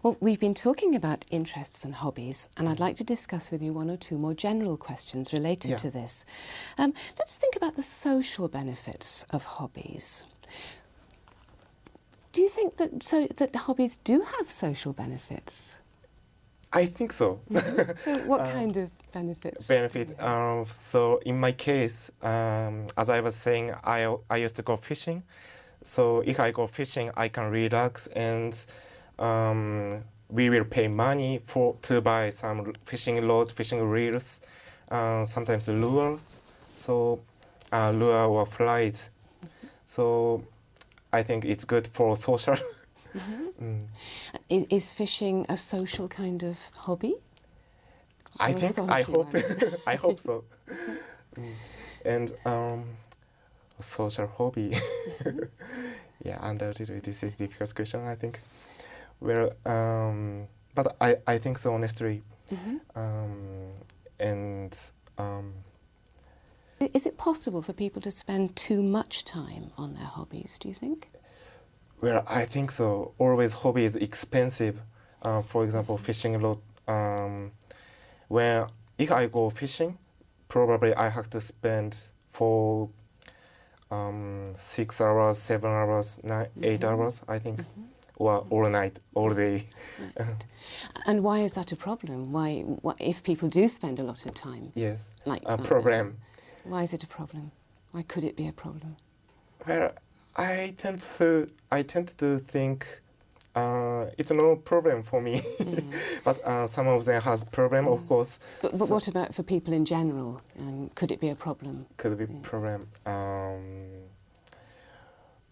Well, we've been talking about interests and hobbies, and I'd like to discuss with you one or two more general questions related to this. Let's think about the social benefits of hobbies. Do you think that hobbies do have social benefits? I think so. So what kind of benefits? So in my case, as I was saying, I used to go fishing. So if I go fishing, I can relax, and we will pay money to buy some fishing rod, fishing reels, sometimes lures, so lure or flies. So I think it's good for social. Is fishing a social kind of hobby? I hope, I hope so. And social hobby. Yeah, undoubtedly, this is a difficult question, I think. Well, but I think so, honestly. And is it possible for people to spend too much time on their hobbies, do you think? Well, I think so. Always hobby is expensive. For example, fishing rod. When if I go fishing, probably I have to spend for 6 hours, 7 hours, 8 hours, I think, or all night, all day. Right. And why is that a problem? Why, if people do spend a lot of time? Yes, like a problem. Why is it a problem? Why could it be a problem? Well, I tend to think it's no problem for me, but some of them has problem, of course. But what about for people in general? Could it be a problem? Could be problem.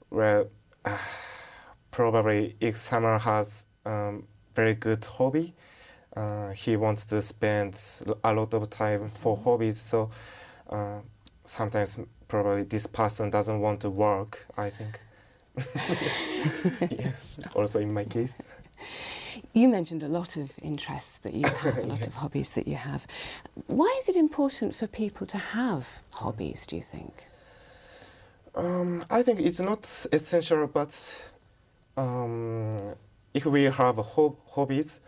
Well, probably if someone has very good hobby, he wants to spend a lot of time for hobbies. So sometimes probably this person doesn't want to work, I think. Yes, also in my case. You mentioned a lot of interests that you have, a lot of hobbies that you have. Why is it important for people to have hobbies, do you think? I think it's not essential, but if we have hobbies,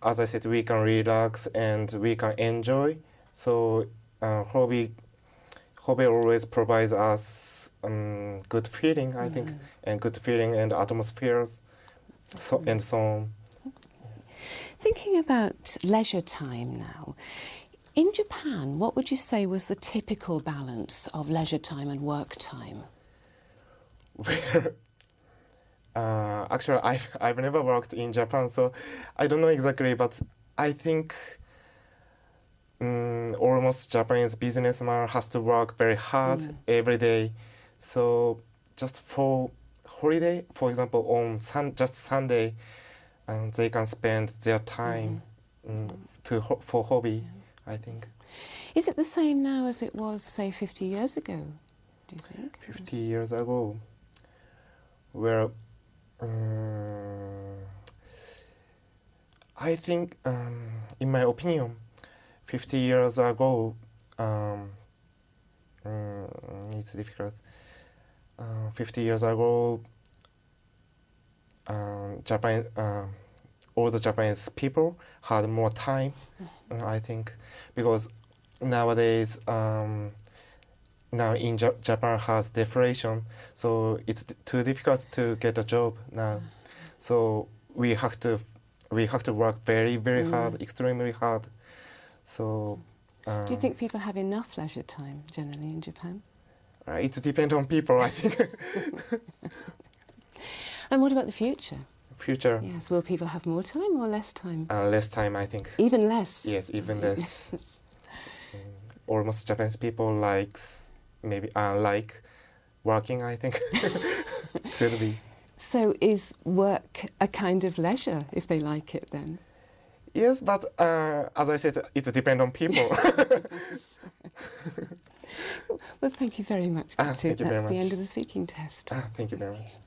as I said, we can relax and we can enjoy. So hobby always provides us good feeling, I think, and good feeling and atmospheres, and so on. Thinking about leisure time now, in Japan, what would you say was the typical balance of leisure time and work time? Where actually I've never worked in Japan, so I don't know exactly, but I think almost Japanese businessman has to work very hard every day. So just for holiday, for example, on just Sunday, they can spend their time for hobby, I think. Is it the same now as it was, say, 50 years ago, do you think? 50 years ago? Well, I think, in my opinion, 50 years ago, it's difficult. 50 years ago, all the Japanese people had more time, I think, because nowadays, now in Japan has deflation, so it's too difficult to get a job now. So we have to work very, very hard, extremely hard. So. Do you think people have enough leisure time generally in Japan? It depends on people, I think. And what about the future? Future? Yes, will people have more time or less time? Less time, I think. Even less? Yes, even less. Almost Japanese people like working, I think. Could be. So is work a kind of leisure if they like it then? Yes, but as I said, it depends on people. Well, thank you very much, Katsu. Thank you very much. That's the end of the speaking test. Thank you very much.